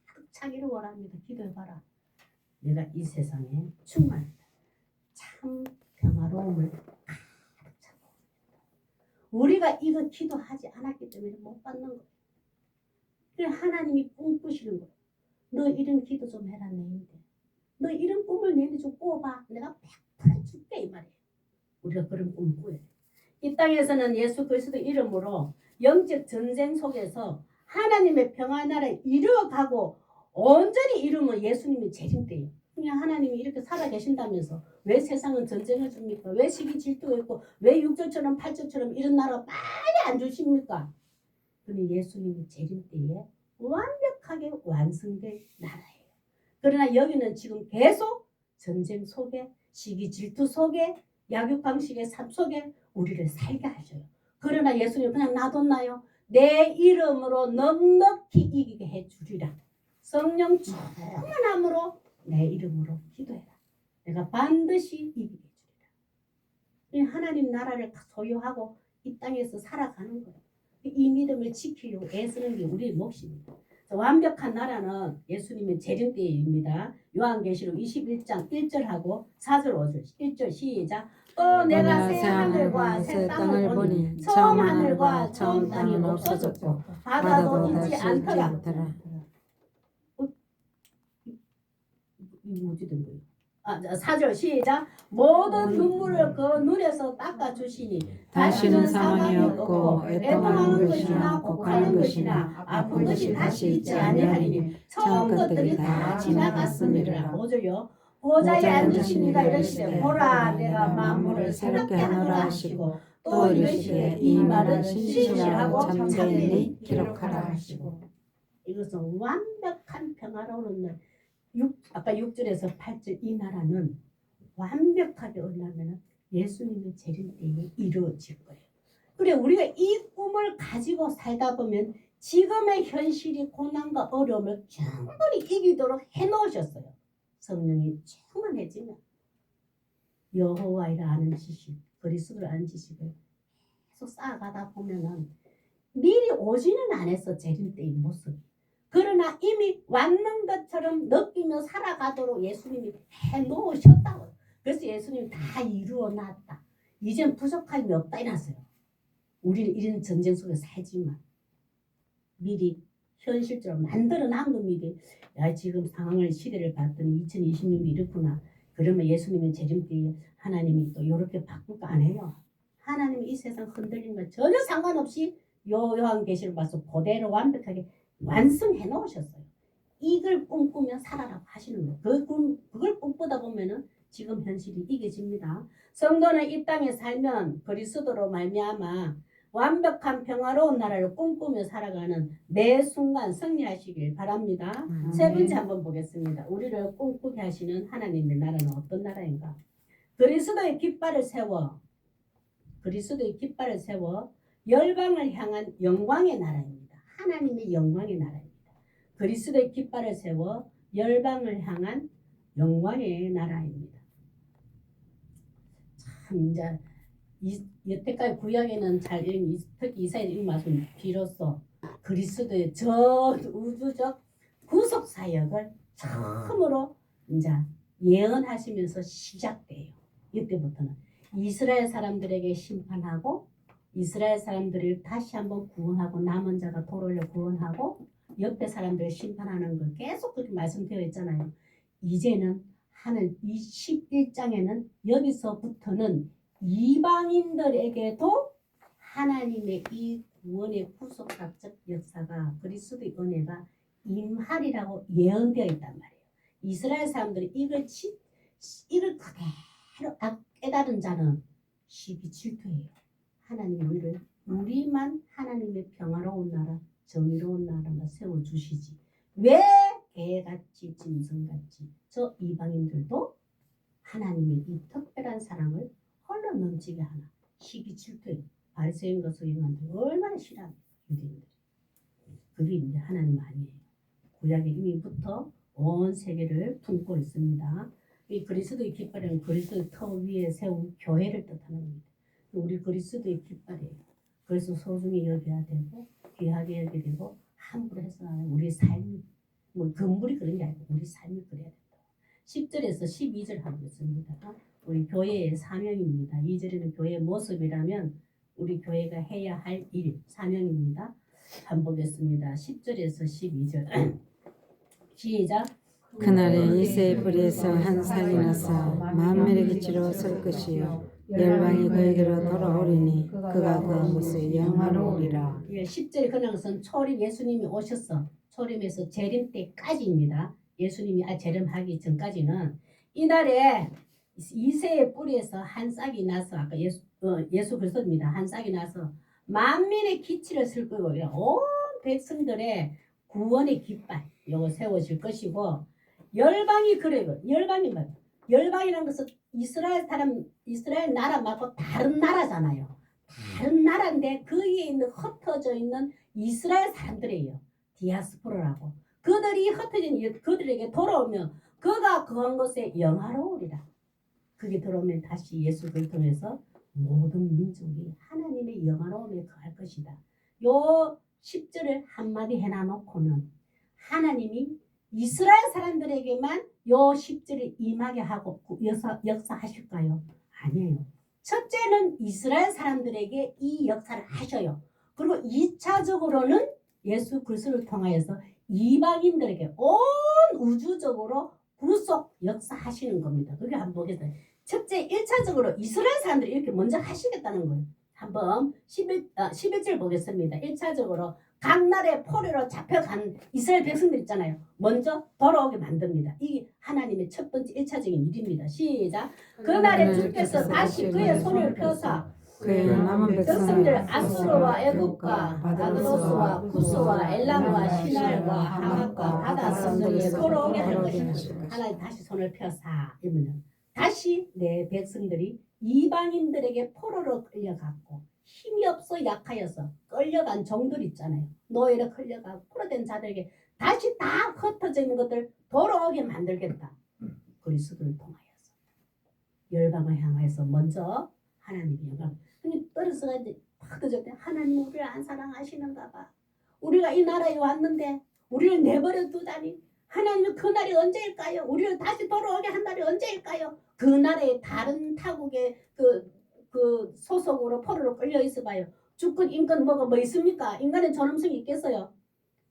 가득 차기를 원합니다. 기도해봐라. 내가 이 세상에 충만하다. 참 평화로움을 가득 차고 우리가 이거 기도하지 않았기 때문에 못 받는 거예요. 그래서 하나님이 꿈꾸시는 거예요. 너 이런 기도 좀 해라 내인데. 너 이런 꿈을 내게 좀 꿔봐. 내가 100% 줄게 이 말이에요. 우리가 그런 꿈을 꾸어야 돼. 이 땅에서는 예수 그리스도 이름으로 영적 전쟁 속에서 하나님의 평화 나라를 이루어가고 온전히 이루면 예수님이 재림때예요. 그냥 하나님이 이렇게 살아계신다면서 왜 세상은 전쟁을 줍니까? 왜 시기 질투가 있고 왜 6절처럼 8절처럼 이런 나라 빨리 안 주십니까? 근데 예수님이 재림때에 완벽하게 완성될 나라예요. 그러나 여기는 지금 계속 전쟁 속에 시기 질투 속에 약육 방식의 삶 속에 우리를 살게 하셔요. 그러나 예수님 그냥 놔뒀나요? 내 이름으로 넉넉히 이기게 해주리라. 성령 충만함으로 내 이름으로 기도해라. 내가 반드시 이기게 해주리라. 하나님 나라를 소유하고 이 땅에서 살아가는 거예요. 이 믿음을 지키려고 애쓰는 게 우리의 몫입니다. 완벽한 나라는 예수님의 재림 때입니다. 요한계시록 21장 1절하고 4절 5절 1절 시작. 또 내가 새 하늘과 새 땅을 보니 처음 하늘과 처음 땅이 없어졌고 바다도 있지 않더라. 이거 어찌 된 거예요? 4절 시작. 모든 눈물을 그 눈에서 닦아주시니 다시는 사망이 없고 애통하는 것이나 곡하는 것이나 아픈 것이 다시 있지 아니하리니 처음 것들이 다 지나갔습니다. 5절요. 보좌에 앉으신 이가 이르시되 보라 내가 만물을 새롭게 하노라 하시고 또 이르시되 이 말은 신실하고 참되니 기록하라 하시고. 이것은 완벽한 평화로운 날. 아까 6절에서 8절 이 나라는 완벽하게 올라가면 예수님의 재림 때에 이루어질 거예요. 그래 우리가 이 꿈을 가지고 살다 보면 지금의 현실이 고난과 어려움을 충분히 이기도록 해놓으셨어요. 성령이 충만해지면 여호와를 아는 지식, 그리스도를 아는 지식을 계속 쌓아가다 보면은 미리 오지는 않았어 재림 때의 모습. 그러나 이미 왔는 것처럼 느끼며 살아가도록 예수님이 해놓으셨다고요. 그래서 예수님이 다 이루어놨다. 이젠 부족함이 없다 이랬어요. 우리는 이런 전쟁 속에 살지만 미리 현실적으로 만들어놓은 겁니다. 야 지금 상황을 시대를 봤더니 2026년이 이렇구나. 그러면 예수님의 재림 때에 하나님이 또 이렇게 바꿀까 안 해요. 하나님이 이 세상 흔들리는 거 전혀 상관없이 요한계시록 봐서 그대로 완벽하게 완성해 놓으셨어요. 이걸 꿈꾸며 살아라고 하시는 거예요. 그걸 꿈꾸다 보면은 지금 현실이 이겨집니다. 성도는 이 땅에 살면 그리스도로 말미암아 완벽한 평화로운 나라를 꿈꾸며 살아가는 매 순간 승리하시길 바랍니다. 세 번째 한번 보겠습니다. 우리를 꿈꾸게 하시는 하나님의 나라는 어떤 나라인가? 그리스도의 깃발을 세워 열방을 향한 영광의 나라입니다. 하나님의 영광의 나라입니다. 그리스도의 깃발을 세워 열방을 향한 영광의 나라입니다. 참 이제 여태까지 구약에는 잘 특히 이사야의 이 말씀 비로소 그리스도의 전 우주적 구속 사역을 처음으로 이제 예언하시면서 시작돼요. 이때부터는 이스라엘 사람들에게 심판하고 이스라엘 사람들을 다시 한번 구원하고 남은 자가 돌아올려 구원하고 옆에 사람들을 심판하는 걸 계속 그렇게 말씀되어 있잖아요. 이제는 하늘 21장에는 여기서부터는 이방인들에게도 하나님의 이 구원의 구속학적 역사가 그리스도의 은혜가 임하리라고 예언되어 있단 말이에요. 이스라엘 사람들이 이걸 그대로 깨달은 자는 12질투예요. 하나님 우리만 하나님의 평화로운 나라, 정의로운 나라가 세워주시지. 왜 개같이 짐승같이 저 이방인들도 하나님의 이 특별한 사랑을 홀로 넘치게 하나. 12질투예요. 바리새인과 서기관들 얼마나 싫어합니까? 유대인들. 그게 이제 하나님 아니에요. 구약에 이미부터 온 세계를 품고 있습니다. 이 그리스도의 깃발은 그리스도의 터 위에 세운 교회를 뜻하는 겁니다. 우리 그리스도의 깃발이에요. 그래서 소중히 여겨야 되고 귀하게 여겨야 되고 함부로 해서 우리 삶이 뭐 건물이 그런 게 아니고 우리 삶이 그래야 된다. 10절에서 12절 하고 있습니다. 우리 교회의 사명입니다. 2절에는 교회의 모습이라면 우리 교회가 해야 할 일, 사명입니다. 한번 보겠습니다. 10절에서 12절 시작. 그날에 이새의 뿌리에서 한 산이 나서 만민의 기치로 설 것이요 열방이 그에게로 돌아오리니 그가 그 곳에 영화로우리라. 10절에 그런 것은 초림 예수님이 오셔서 초림에서 재림 때까지입니다. 예수님이 재림하기 전까지는 이날에 이새의 뿌리에서 한 싹이 나서 아까 예수 그리스도입니다. 한 싹이 나서 만민의 기치를 쓸 거고 온 백성들의 구원의 깃발 요거 세워질 것이고 열방이 그래요. 열방이 뭐예요? 열방이라는 것은 이스라엘 나라 말고 다른 나라잖아요. 다른 나라인데 거기에 있는 흩어져 있는 이스라엘 사람들이에요. 디아스포라라고. 그들이 흩어진 그들에게 돌아오면 그가 거한 곳에 영화로우리라. 그게 들어오면 다시 예수를 통해서 모든 민족이 하나님의 영화로움에 거할 것이다. 요 10절을 한마디 해놔놓고는 하나님이 이스라엘 사람들에게만 요 10절을 임하게 하고 역사하실까요? 아니에요. 첫째는 이스라엘 사람들에게 이 역사를 하셔요. 그리고 2차적으로는 예수 그리스도를 통하여서 이방인들에게 온 우주적으로 구속 역사하시는 겁니다. 그게 한번 보겠습니다. 첫째 1차적으로 이스라엘 사람들이 이렇게 먼저 하시겠다는 거예요. 한번 11절 보겠습니다. 1차적으로 각 나라의 포로로 잡혀간 이스라엘 백성들 있잖아요. 먼저 돌아오게 만듭니다. 이 하나님의 첫 번째 1차적인 일입니다. 시작. 그날에 주께서 다시 그의 손을 펴사 그의 남은 백성들 백성을 아수르와 애굽과 바드로스와 쿠스와 엘람과 시날과 하맛과 바다 선들에 돌아오게 할 것이다. 하나님 다시 손을 펴사 이러면 다시 내 백성들이 이방인들에게 포로로 끌려갔고 힘이 없어 약하여서 끌려간 종들 있잖아요. 노예로 끌려가고 포로된 자들에게 다시 다 흩어져 있는 것들 돌아오게 만들겠다. 그리스도를 통하여서 열방을 향해서 먼저 하나님의 영광. 근데 떨어져가 이제 흩어졌대. 하나님 우리를 안 사랑하시는가 봐. 우리가 이 나라에 왔는데 우리를 내버려 두다니. 하나님은 그 날이 언제일까요? 우리를 다시 돌아오게 한 날이 언제일까요? 그 나라의 다른 타국의 그 소속으로 포로로 끌려 있어봐요. 주권 인권 뭐가 뭐 있습니까? 인간의 존엄성이 있겠어요?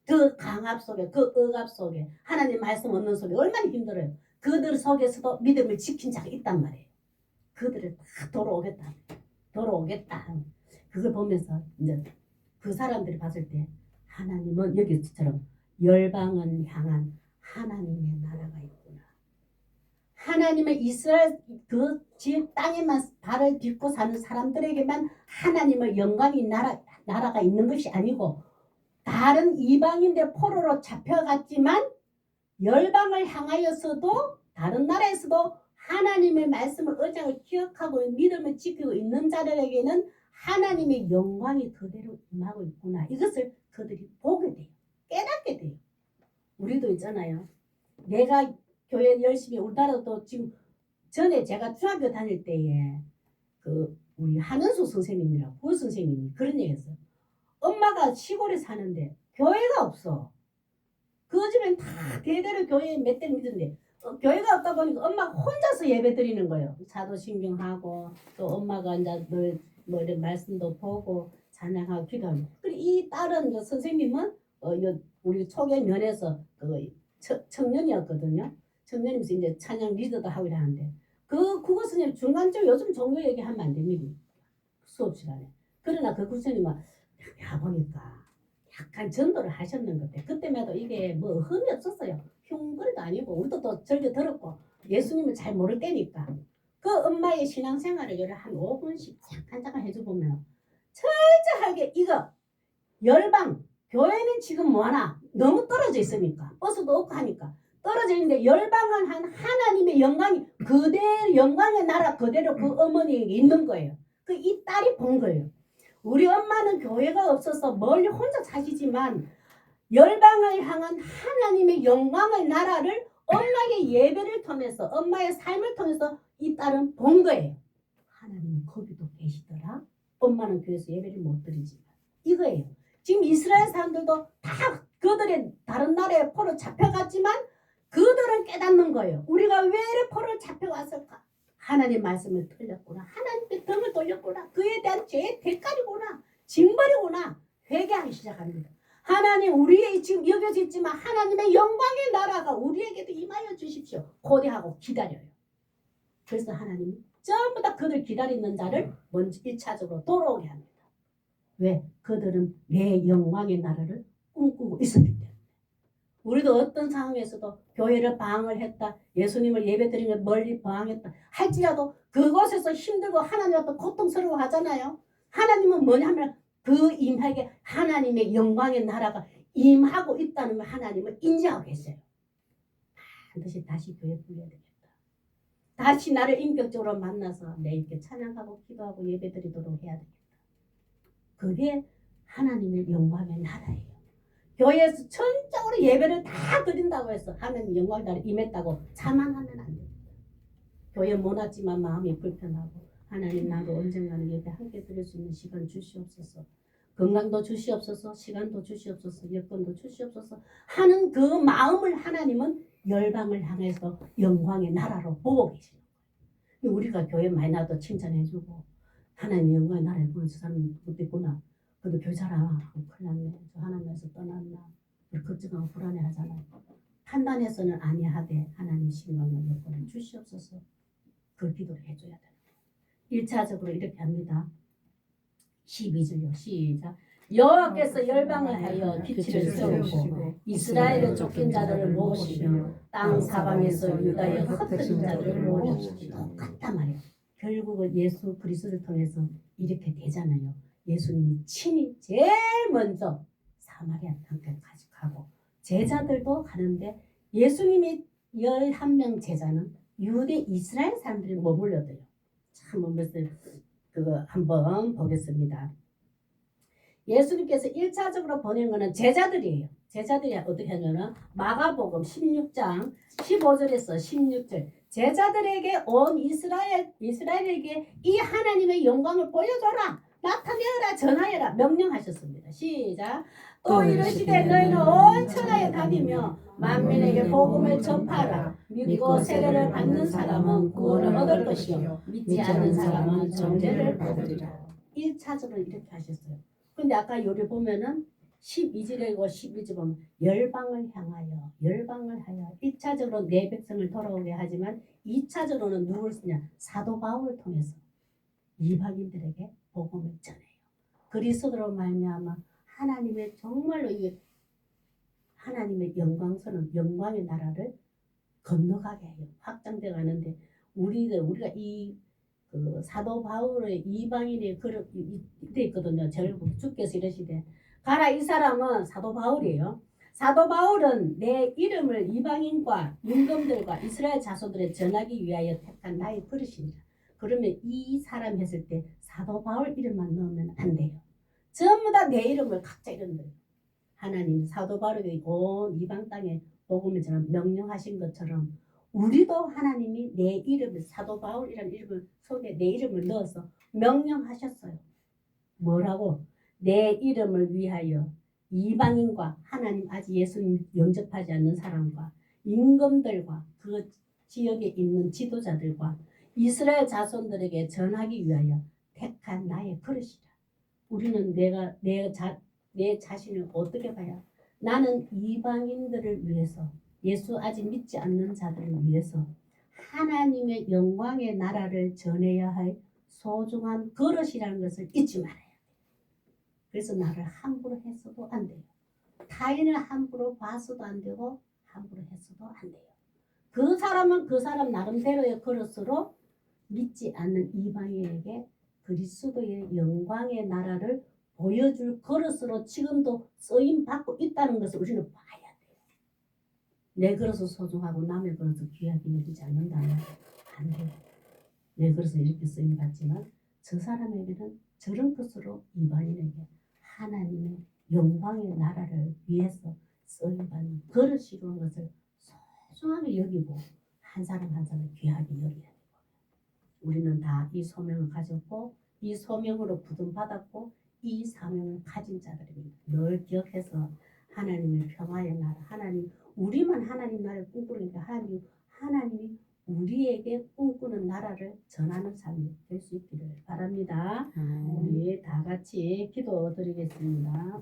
그 강압 속에 그 억압 속에 하나님 말씀 없는 속에 얼마나 힘들어요. 그들 속에서도 믿음을 지킨 자가 있단 말이에요. 그들을 다 돌아오겠다. 그걸 보면서 이제 그 사람들이 봤을 때 하나님은 여기처럼 열방을 향한 하나님의 나라가 있구나. 하나님의 이스라엘 그 지역 땅에만 발을 딛고 사는 사람들에게만 하나님의 영광이 나라가 있는 것이 아니고 다른 이방인들 포로로 잡혀갔지만 열방을 향하여서도 다른 나라에서도 하나님의 말씀을 의장을 기억하고 믿음을 지키고 있는 자들에게는 하나님의 영광이 그대로 임하고 있구나. 이것을 그들이 보게 돼요. 깨닫게 돼요. 우리도 있잖아요. 내가 교회 열심히 우리나라도 지금 전에 제가 중학교 다닐 때에 그 우리 한은수 선생님이랑 구 선생님이 그런 얘기했어요. 엄마가 시골에 사는데 교회가 없어. 그 집엔 다 대대로 교회에 몇 대를 믿는데 교회가 없다 보니까 엄마가 혼자서 예배 드리는 거예요. 사도신경하고 또 엄마가 이제 뭐 이런 말씀도 보고 찬양하고 기도하고. 그리고 이 딸은 선생님은 우리 초계 면에서 청년이었거든요. 청년이면서 이제 찬양 리더도 하고 이러는데 그 국어 선생님 중간쯤 요즘 종교 얘기하면 안 됩니다. 수업 시간에. 그러나 그 구성님은 가보니까 약간 전도를 하셨는 것 같아. 그때마다 이게 뭐 흠이 없었어요. 흉불도 아니고 우리도 또 절개 들었고 예수님을 잘 모를 때니까 그 엄마의 신앙생활을 요래 한 5분씩 잠깐 해줘보면 철저하게 이거 열방 교회는 지금 뭐하나 너무 떨어져 있으니까 버스도 없고 하니까 떨어져 있는데 열방은 한 하나님의 영광이 그대로 영광의 나라 그대로 그 어머니에게 있는 거예요. 그 이 딸이 본 거예요. 우리 엄마는 교회가 없어서 멀리 혼자 사시지만 열방을 향한 하나님의 영광의 나라를 엄마의 예배를 통해서 엄마의 삶을 통해서 이 딸은 본 거예요. 하나님이 거기도 계시더라. 엄마는 교회에서 예배를 못 드리지만 이거예요. 지금 이스라엘 사람들도 다 그들의 다른 나라에 포로 잡혀갔지만 그들은 깨닫는 거예요. 우리가 왜 이렇게 포로 잡혀왔을까? 하나님 말씀을 틀렸구나. 하나님께 등을 돌렸구나. 그에 대한 죄의 대가리구나. 징벌이구나. 회개하기 시작합니다. 하나님 우리의 지금 여겨져 있지만 하나님의 영광의 나라가 우리에게도 임하여 주십시오. 고대하고 기다려요. 그래서 하나님이 전부 다 그들 기다리는 자를 먼저 1차적으로 돌아오게 합니다. 왜? 그들은 내 영광의 나라를 꿈꾸고 있었기 때문에. 우리도 어떤 상황에서도 교회를 방황을 했다. 예수님을 예배드린 걸 멀리 방황했다. 할지라도 그곳에서 힘들고 하나님 앞에 고통스러워 하잖아요. 하나님은 뭐냐면 그 임하게 하나님의 영광의 나라가 임하고 있다는 걸 하나님은 인지하고 계세요. 반드시 다시 교회 불려야 되겠다. 다시 나를 인격적으로 만나서 내 있게 찬양하고 기도하고 예배드리도록 해야 되겠다. 그게 하나님의 영광의 나라예요. 교회에서 전적으로 예배를 다 드린다고 해서 하나님 영광의 나라에 임했다고 자만하면 안 됩니다. 교회 못 왔지만 마음이 불편하고 하나님 나도 언젠가는 예배 함께 드릴 수 있는 시간 주시옵소서. 건강도 주시옵소서. 시간도 주시옵소서. 여건도 주시옵소서 하는 그 마음을 하나님은 열방을 향해서 영광의 나라로 보고 계시는 거예요. 우리가 교회 많이 나도 칭찬해주고 하나님 영광의 나라에 보는 저 사람이 못됐구나. 그래도 교회 잘 안 하고 큰일 났네. 저 하나님에서 떠났나. 우리 걱정하고 불안해하잖아요. 판단해서는 아니하되 하나님 신광과 여건을 주시옵소서. 그 기도를 해줘야 돼요. 1차적으로 이렇게 합니다. 12절요. 시작. 여호와께서 열방을 하여 빛을 세우고 이스라엘의 쫓긴 자들을 모으시며 땅 사방에서 유다의 흩어진 자들을 모으시고 똑같단 말이에요. 결국은 예수 그리스도를 통해서 이렇게 되잖아요. 예수님이 친히 제일 먼저 사마리아 땅까지 가고 제자들도 가는데 예수님이 11명 제자는 유대 이스라엘 사람들이 머물러들어요. 참 그거 한번 보겠습니다. 예수님께서 1차적으로 보낸 것은 제자들이에요. 제자들이 어떻게 하냐면 마가복음 16장 15절에서 16절 제자들에게 온 이스라엘에게 이 하나님의 영광을 보여줘라. 나타내어라 전하여라 명령하셨습니다. 시작. 또 이르시되 너희는 온 천하에 다니며 만민에게 복음을 전파하라. 믿고 세례를 받는 사람은 구원을 얻을 것이요 믿지 않는 사람은 정죄를 받으리라. 1차적으로 이렇게 하셨어요. 근데 아까 요리 보면은 12절이고 11절 보면 열방을 향하여 1차적으로 내 백성을 돌아오게 하지만 2차적으로는 누굴 쓰냐 사도 바울을 통해서 이방인들에게 복음을 전해요. 그리스도로 말미암아 하나님의 정말로 이 하나님의 영광스러운 영광의 나라를 건너가게 해요. 확장돼 가는데 우리가 이 그 사도 바울의 이방인의 그릇 돼 있거든요. 결국 주께서 이러시되 가라. 이 사람은 사도 바울이에요. 사도 바울은 내 이름을 이방인과 임금들과 이스라엘 자손들에 전하기 위하여 택한 나의 그릇이니라. 그러면 이 사람 했을 때 사도 바울 이름만 넣으면 안 돼요. 전부 다 내 이름을 각자 이름 넣어요. 하나님 사도 바울에게 온 이방 땅에 복음을 전하 명령하신 것처럼 우리도 하나님이 내 이름을 사도 바울이라는 이름을 속에 내 이름을 넣어서 명령하셨어요. 뭐라고? 내 이름을 위하여 이방인과 하나님 아직 예수님 영접하지 않는 사람과 임금들과 그 지역에 있는 지도자들과 이스라엘 자손들에게 전하기 위하여 택한 나의 그릇이라. 우리는 내 자신을 어떻게 봐야? 나는 이방인들을 위해서 예수 아직 믿지 않는 자들을 위해서 하나님의 영광의 나라를 전해야 할 소중한 그릇이라는 것을 잊지 말아요. 그래서 나를 함부로 해서도 안 돼요. 타인을 함부로 봐서도 안 되고 함부로 해서도 안 돼요. 그 사람은 그 사람 나름대로의 그릇으로 믿지 않는 이방인에게 그리스도의 영광의 나라를 보여줄 그릇으로 지금도 쓰임 받고 있다는 것을 우리는 봐야 돼요. 내 그릇은 소중하고 남의 그릇은 귀하게 여기지 않는다면 안 돼요. 내 그릇은 이렇게 쓰임 받지만 저 사람에게는 저런 것으로 이방인에게 하나님의 영광의 나라를 위해서 쓰임받는 그릇이 이루는 것을 소중하게 여기고 한 사람 한 사람 귀하게 여겨야 돼요. 우리는 다 이 소명을 가졌고 이 소명으로 부름받았고 이 사명을 가진 자들입니다. 늘 기억해서 하나님의 평화의 나라, 하나님 우리만 하나님 나라를 꿈꾸니까 하나님이 우리에게 꿈꾸는 나라를 전하는 삶이 될 수 있기를 바랍니다. 우리 다 같이 기도드리겠습니다.